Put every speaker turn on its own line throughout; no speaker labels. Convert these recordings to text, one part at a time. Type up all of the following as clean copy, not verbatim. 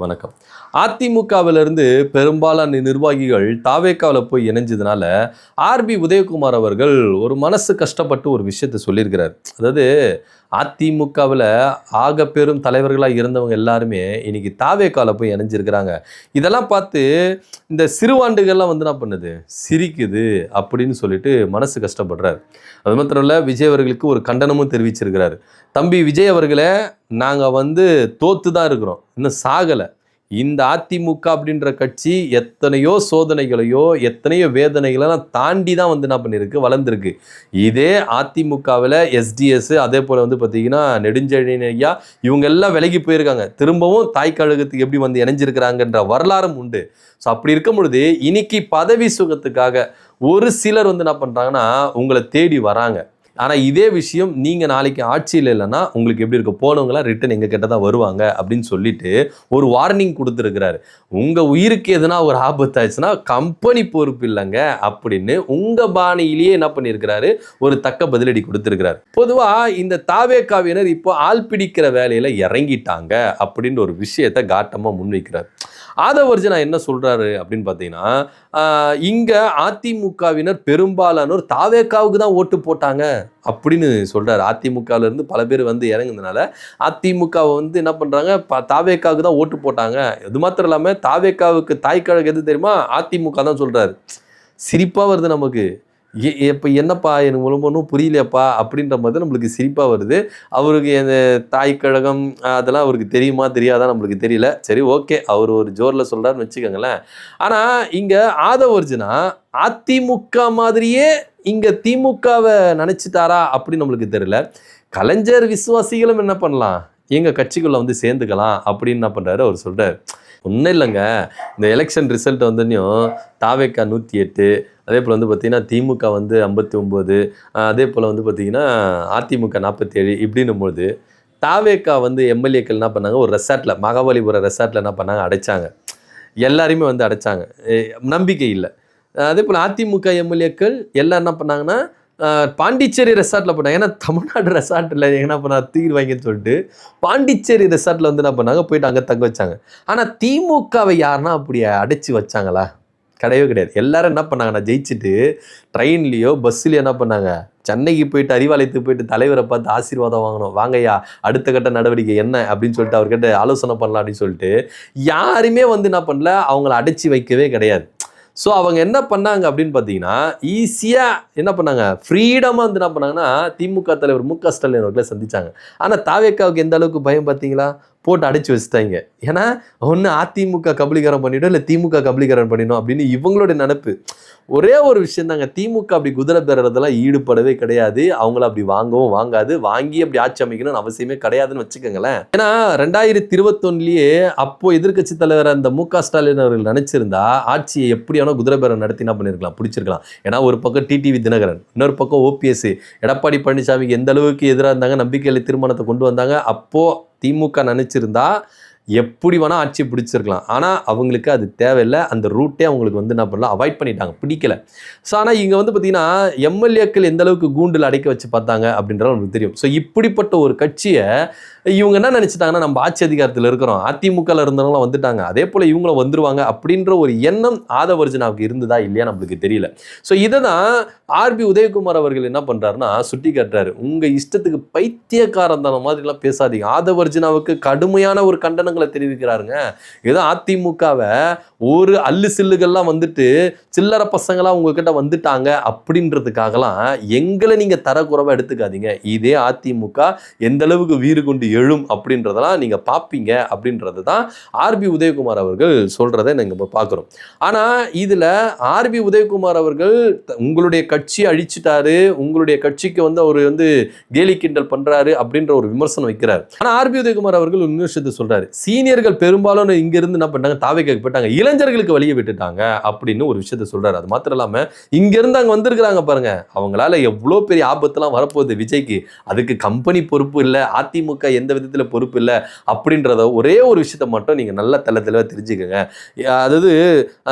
வணக்கம். அதிமுகவிலிருந்து பெரும்பாலான நிர்வாகிகள் தாவேக்காவில் போய் இணைஞ்சதுனால ஆர்பி உதயகுமார் அவர்கள் ஒரு மனசு கஷ்டப்பட்டு ஒரு விஷயத்தை சொல்லியிருக்கிறார். அதாவது அதிமுகவில் ஆக பெரும் தலைவர்களாக இருந்தவங்க எல்லாருமே இன்னைக்கு தாவேக்காவில் போய் இணைஞ்சிருக்கிறாங்க. இதெல்லாம் பார்த்து இந்த சிறுவாண்டுகள்லாம் என்ன பண்ணுது, சிரிக்குது அப்படின்னு சொல்லிட்டு மனசு கஷ்டப்படுறாரு. அது மாத்திரம் இல்லை, விஜய் அவர்களுக்கு ஒரு கண்டனமும் தெரிவிச்சிருக்கிறாரு. தம்பி விஜய் அவர்களே, நாங்கள் தோத்து தான் இருக்கிறோம், இன்னும் சாகலை. இந்த அதிமுக அப்படின்ற கட்சி எத்தனையோ சோதனைகளையோ எத்தனையோ வேதனைகளெல்லாம் தாண்டி தான் என்ன பண்ணியிருக்கு, வளர்ந்துருக்கு. இதே அதிமுகவில் எஸ்டிஎஸ் அதே போல் பார்த்தீங்கன்னா நெடுஞ்செழியன் ஐயா இவங்க எல்லாம் விலகி போயிருக்காங்க. திரும்பவும் தாய் கழகத்துக்கு எப்படி இணைஞ்சிருக்கிறாங்கன்ற வரலாறும் உண்டு. ஸோ அப்படி இருக்கும் பொழுது இன்னைக்கு பதவி சுகத்துக்காக ஒரு சிலர் என்ன பண்ணுறாங்கன்னா உங்களை தேடி வராங்க. ஆனால் இதே விஷயம் நீங்கள் நாளைக்கு ஆட்சியில் இல்லைன்னா உங்களுக்கு எப்படி இருக்க, போனவங்களாம் ரிட்டன் எங்கள் கிட்ட தான் வருவாங்க அப்படின்னு சொல்லிட்டு ஒரு வார்னிங் கொடுத்துருக்கிறாரு. உங்கள் உயிருக்கு எதுனா ஒரு ஆபத்து ஆயிடுச்சுன்னா கம்பெனி பொறுப்பு இல்லைங்க அப்படின்னு உங்கள் பாணியிலேயே என்ன பண்ணியிருக்கிறாரு, ஒரு தக்க பதிலடி கொடுத்துருக்கிறார். பொதுவாக இந்த தாவேக்காவினர் இப்போ ஆள் பிடிக்கிற வேலையில் இறங்கிட்டாங்க அப்படின்ற ஒரு விஷயத்தை காட்டமாக முன்வைக்கிறார். ஆதவர்ஜனா என்ன சொல்கிறாரு அப்படின்னு பார்த்தீங்கன்னா, இங்கே அதிமுகவினர் பெரும்பாலானோர் தாவேக்காவுக்கு தான் ஓட்டு போட்டாங்க அப்படின்னு சொல்கிறார். அதிமுகவிலேருந்து பல பேர் இறங்குனதுனால அதிமுகவை என்ன பண்ணுறாங்க, தாவேக்காவுக்கு தான் ஓட்டு போட்டாங்க. இது மாத்திரம் இல்லாமல் தாவேக்காவுக்கு தாய் கழகம் எது தெரியுமா, அதிமுக தான் சொல்கிறாரு. சிரிப்பாக வருது நமக்கு. இப்போ என்னப்பா எனக்கு ஒன்றும் புரியலையப்பா அப்படின்ற மாதிரி நம்மளுக்கு சிரிப்பாக வருது. அவருக்கு அந்த தாய் கழகம் அதெல்லாம் அவருக்கு தெரியுமா தெரியாதான் நம்மளுக்கு தெரியல. சரி, ஓகே, அவர் ஒரு ஜோரில் சொல்கிறாருன்னு வச்சுக்கோங்களேன். ஆனால் இங்கே ஆதவர்ஜனா அதிமுக மாதிரியே இங்கே திமுகவை நினச்சிட்டாரா அப்படின்னு நம்மளுக்கு தெரியல. கலைஞர் விசுவாசிகளும் என்ன பண்ணலாம், எங்கள் கட்சிக்குள்ளே சேர்ந்துக்கலாம் அப்படின்னு என்ன பண்ணுறாரு அவர் சொல்கிறார். ஒன்றும் இல்லைங்க, இந்த எலெக்ஷன் ரிசல்ட் வந்தோடனையும் தாவேக்கா 108, அதே போல் பார்த்தீங்கன்னா திமுக 59, அதே போல் பார்த்தீங்கன்னா அதிமுக 47 இப்படின்னும் போது தாவேக்கா எம்எல்ஏக்கள் என்ன பண்ணாங்க, ஒரு ரெசார்ட்டில் மகாபலிபுரம் ரெசார்ட்டில் என்ன பண்ணாங்க, அடைச்சாங்க. எல்லாரையுமே அடைச்சாங்க. நம்பிக்கை இல்லை. அதே போல் அதிமுக எம்எல்ஏக்கள் எல்லாம் என்ன பண்ணாங்கன்னா பாண்டிச்சேரி ரெசார்ட்டில் போட்டாங்க. ஏன்னா தமிழ்நாடு ரெசார்ட்டில் என்ன பண்ணா தூக்கிட்டு வாங்கின்னு சொல்லிட்டு பாண்டிச்சேரி ரெசார்ட்டில் என்ன பண்ணாங்க, போயிட்டு அங்கே தங்க வச்சாங்க. ஆனால் திமுகவை யாருன்னா அப்படி அடைச்சி வச்சாங்களா? கிடையவே கிடையாது. எல்லாரும் என்ன பண்ணாங்கன்னா ஜெயிச்சுட்டு ட்ரெயின்லேயோ பஸ்ஸுலையோ என்ன பண்ணாங்க, சென்னைக்கு போயிட்டு அறிவாலயத்துக்கு போயிட்டு தலைவரை பார்த்து ஆசீர்வாதம் வாங்கணும், வாங்கய்யா அடுத்த கட்ட நடவடிக்கை என்ன அப்படின்னு சொல்லிட்டு அவர்கிட்ட ஆலோசனை பண்ணலாம் அப்படின்னு சொல்லிட்டு யாருமே என்ன பண்ணல, அவங்கள அடைச்சி வைக்கவே கிடையாது. ஸோ அவங்க என்ன பண்ணாங்க அப்படின்னு பார்த்தீங்கன்னா, ஈஸியாக என்ன பண்ணாங்க, ஃப்ரீடமாக என்ன பண்ணாங்கன்னா திமுக தலைவர் மு க ஸ்டாலின் அவர்களை சந்திச்சாங்க. ஆனால் தாவேக்காவுக்கு எந்த அளவுக்கு பயம் பார்த்தீங்களா, போட்டு அடைச்சி வச்சுட்டாங்க. ஏன்னா ஒன்று அதிமுக கபலீகரம் பண்ணிட்டோம், இல்லை திமுக கபலீகரம் பண்ணிடணும் அப்படின்னு இவங்களுடைய நினைப்பு. ஒரே ஒரு விஷயம் தாங்க, திமுக அப்படி குதிரை பெறதெல்லாம் ஈடுபடவே கிடையாது. அவங்கள அப்படி வாங்கவும் வாங்காது, வாங்கி அப்படி ஆட்சி அமைக்கணும்னு அவசியமே கிடையாதுன்னு வச்சுக்கோங்களேன். ஏன்னா 2021 அப்போ எதிர்கட்சி தலைவர் அந்த மு க ஸ்டாலின் அவர்கள் நினைச்சிருந்தா ஆட்சியை எப்படியானோ குதிரை பேரம் நடத்தி என்ன பண்ணிருக்கலாம், பிடிச்சிருக்கலாம். ஏன்னா ஒரு பக்கம் டிடிவி தினகரன், இன்னொரு பக்கம் ஓபிஎஸ், எடப்பாடி பழனிசாமிக்கு எந்த அளவுக்கு எதிராக இருந்தாங்க, நம்பிக்கையில தீர்மானத்தை கொண்டு வந்தாங்க. அப்போ திமுக நினைச்சிருந்தா எப்படி வேணால் ஆட்சி பிடிச்சிருக்கலாம். ஆனால் அவங்களுக்கு அது தேவையில்லை. அந்த ரூட்டே அவங்களுக்கு என்ன பண்ணலாம், அவாய்ட் பண்ணிட்டாங்க, பிடிக்கல. ஸோ ஆனால் இங்கே பார்த்தீங்கன்னா எம்எல்ஏக்கள் எந்த அளவுக்கு கூண்டில் அடைக்க வச்சு பார்த்தாங்க அப்படின்றது அவங்களுக்கு தெரியும். ஸோ இப்படிப்பட்ட ஒரு கட்சியை இவங்க என்ன நினச்சிட்டாங்கன்னா, நம்ம ஆட்சி அதிகாரத்தில் இருக்கிறோம், அதிமுகவில் இருந்தவங்களாம் வந்துட்டாங்க, அதே போல் இவங்களும் வந்துருவாங்க அப்படின்ற ஒரு எண்ணம் ஆதவர்ஜனாவுக்கு இருந்ததா இல்லையா நம்மளுக்கு தெரியல. ஸோ இதை தான் ஆர்பி உதயகுமார் அவர்கள் என்ன பண்ணுறாருன்னா சுட்டி காட்டுறாரு. உங்கள் இஷ்டத்துக்கு பைத்தியக்காரந்தான மாதிரிலாம் பேசாதீங்க. ஆதவர்ஜனாவுக்கு கடுமையான ஒரு கண்டனங்களை தெரிவிக்கிறாருங்க. ஏதோ அதிமுகவை ஒரு அல்லு சில்லுகள்லாம் சில்லற பசங்களாம் உங்ககிட்ட வந்துட்டாங்க அப்படின்றதுக்காகலாம் எங்களை நீங்கள் தரக்குறைவாக எடுத்துக்காதீங்க. இதே அதிமுக எந்த அளவுக்கு வீறு கொண்டு எழும் அப்படின்றதெல்லாம் நீங்கள் பார்ப்பீங்க அப்படின்றது தான் ஆர்பி உதயகுமார் அவர்கள் சொல்கிறத நாங்கள் பார்க்குறோம். ஆனால் இதில் ஆர்பி உதயகுமார் அவர்கள் உங்களுடைய கட்சியை அழிச்சிட்டாரு, உங்களுடைய கட்சிக்கு அவர் கேலி கிண்டல் பண்ணுறாரு அப்படின்ற ஒரு விமர்சனம் வைக்கிறார். ஆனால் ஆர்பி உதயகுமார் அவர்கள் இன்னொரு விஷயத்தை சொல்கிறாரு. சீனியர்கள் பெரும்பாலும் இங்கிருந்து என்ன பண்ணாங்க, தாவேக்காக்கு போயிட்டாங்க, இளைஞர்களுக்கு வழியை விட்டுட்டாங்க அப்படின்னு ஒரு விஷயத்தை சொல்கிறார். அது மாத்திரம் இல்லாமல் இங்கேருந்து அங்கே வந்திருக்கிறாங்க பாருங்க, அவங்களால எவ்வளோ பெரிய ஆபத்துலாம் வரப்போகுது விஜய்க்கு, அதுக்கு கம்பெனி பொறுப்பு இல்லை, அதிமுக எந்த விதத்தில் பொறுப்பு இல்லை அப்படின்றத ஒரே ஒரு விஷயத்தை மட்டும் நீங்கள் நல்லா தெளிவாக தெரிஞ்சுக்கோங்க. அதாவது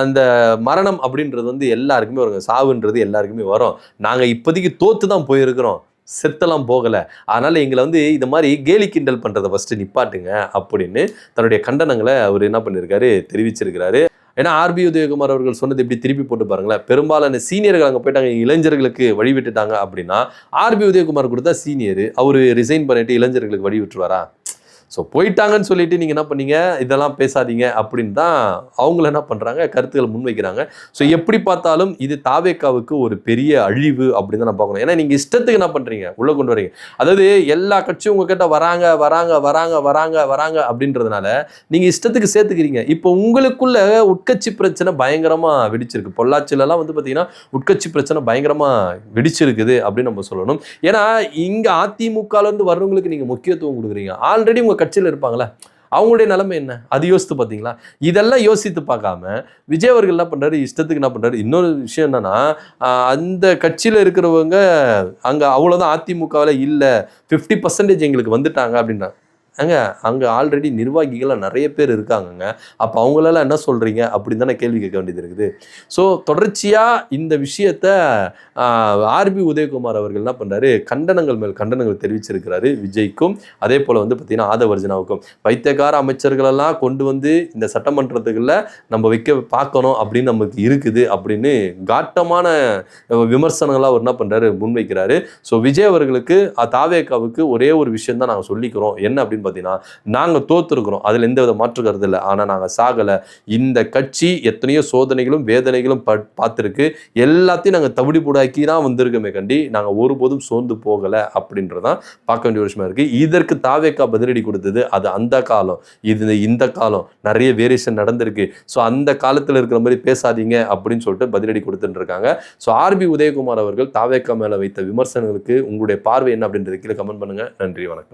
அந்த மரணம் அப்படின்றது எல்லாருக்குமே வருங்க, சாவுன்றது எல்லாருக்குமே வரும். நாங்கள் இப்போதைக்கு தோத்து தான் போயிருக்கிறோம், செத்தெல்லாம் போகலை, அதனால் எங்களை வந்து இந்த மாதிரி கேலி கிண்டல் பண்ணுறதை ஃபஸ்ட்டு நிப்பாட்டுங்க அப்படின்னு தன்னுடைய கண்டனங்களை அவர் என்ன பண்ணியிருக்காரு, தெரிவிச்சிருக்கிறாரு. ஏன்னா ஆர்பி உதயகுமார் அவர்கள் சொன்னது எப்படி திருப்பி போட்டு பாருங்களேன். பெரும்பாலான சீனியர்கள் அங்கே போயிட்டாங்க, இளைஞர்களுக்கு வழிவிட்டுட்டாங்க அப்படின்னா, ஆர்பி உதயகுமார் கூட தான் சீனியர், அவர் ரிசைன் பண்ணிட்டு இளைஞர்களுக்கு வழி விட்டுருவாரா? ஸோ போயிட்டாங்கன்னு சொல்லிட்டு நீங்கள் என்ன பண்ணீங்க, இதெல்லாம் பேசாதீங்க அப்படின்னு தான் அவங்கள என்ன பண்ணுறாங்க, கருத்துக்கள் முன்வைக்கிறாங்க. ஸோ எப்படி பார்த்தாலும் இது தாவேக்காவுக்கு ஒரு பெரிய அழிவு அப்படின்னு தான் நான் பார்க்கணும். ஏன்னா நீங்கள் இஷ்டத்துக்கு என்ன பண்ணுறீங்க, உள்ளே கொண்டு வரீங்க. அதாவது எல்லா கட்சியும் உங்ககிட்ட வராங்க வராங்க வராங்க வராங்க வராங்க அப்படின்றதுனால நீங்கள் இஷ்டத்துக்கு சேர்த்துக்கிறீங்க. இப்போ உங்களுக்குள்ள உட்கட்சி பிரச்சனை பயங்கரமாக வெடிச்சிருக்கு. பொள்ளாச்சிலலாம் வந்து பார்த்தீங்கன்னா உட்கட்சி பிரச்சனை பயங்கரமாக வெடிச்சிருக்குது அப்படின்னு நம்ம சொல்லணும். ஏன்னா இங்கே அதிமுகலேருந்து வர்றவங்களுக்கு நீங்கள் முக்கியத்துவம் கொடுக்குறீங்க. ஆல்ரெடி உங்கள் கட்சியில் இருப்பாங்களே, அவங்களுடைய நிலைமை என்ன, அது யோசித்து பார்த்தீங்களா? இதெல்லாம் யோசித்து பார்க்காம விஜய் அவர்கள் என்ன பண்ணுறாரு, இஷ்டத்துக்கு என்ன பண்ணுறாரு. இன்னொரு விஷயம் என்னன்னா, அந்த கட்சியில் இருக்கிறவங்க அங்கே அவ்வளோதான் அதிமுகவில் இல்லை, 50% எங்களுக்கு வந்துட்டாங்க அப்படின்றாங்க. அங்கே ஆல்ரெடி நிர்வாகிகளாக நிறைய பேர் இருக்காங்கங்க. அப்போ அவங்களெல்லாம் என்ன சொல்கிறீங்க அப்படின்னு தானே கேள்வி கேட்க வேண்டியது இருக்குது. ஸோ தொடர்ச்சியாக இந்த விஷயத்த ஆர்பி உதயகுமார் அவர்கள் என்ன பண்ணுறாரு, கண்டனங்கள் மேல் கண்டனங்கள் தெரிவிச்சிருக்கிறாரு விஜய்க்கும், அதே போல் வந்து பார்த்திங்கன்னா ஆதவர்ஜனாவுக்கும். பைத்தியக்கார அமைச்சர்களெல்லாம் கொண்டு வந்து இந்த சட்டமன்றத்துக்குள்ள நம்ம வைக்க பார்க்கணும் அப்படின்னு நமக்கு இருக்குது அப்படின்னு காட்டமான விமர்சனங்களாக அவர் என்ன பண்ணுறாரு, முன்வைக்கிறாரு. ஸோ விஜய் அவர்களுக்கு தாவேக்காவுக்கு ஒரே ஒரு விஷயம் தான் நாங்கள் சொல்லிக்கிறோம், என்ன அப்படின்னு பார்த்தீங்கன்னா, நாங்கள் தோத்துருக்கிறோம், அதில் எந்த வித மாற்று கருத்து இல்லை, ஆனால் நாங்கள் சாகலை. இந்த கட்சி எத்தனையோ சோதனைகளும் வேதனைகளும் பார்த்துருக்கு, எல்லாத்தையும் நாங்கள் தவிடி போடாக்கி தான் வந்திருக்கோமே கண்டி நாங்கள் ஒருபோதும் சோர்ந்து போகலை அப்படின்றதான் பார்க்க வேண்டிய விஷயமா இருக்குது. இதற்கு தாவேக்கா பதிலடி கொடுத்தது அது அந்த காலம், இது இந்த காலம் நிறைய வேரியேஷன் நடந்திருக்கு. ஸோ அந்த காலத்தில் இருக்கிற மாதிரி பேசாதீங்க அப்படின்னு சொல்லிட்டு பதிலடி கொடுத்துட்டு இருக்காங்க. ஸோ ஆர்பி உதயகுமார் அவர்கள் தாவேக்கா மேலே வைத்த விமர்சனங்களுக்கு உங்களுடைய பார்வை என்ன அப்படின்றது கீழே கமெண்ட் பண்ணுங்க. நன்றி, வணக்கம்.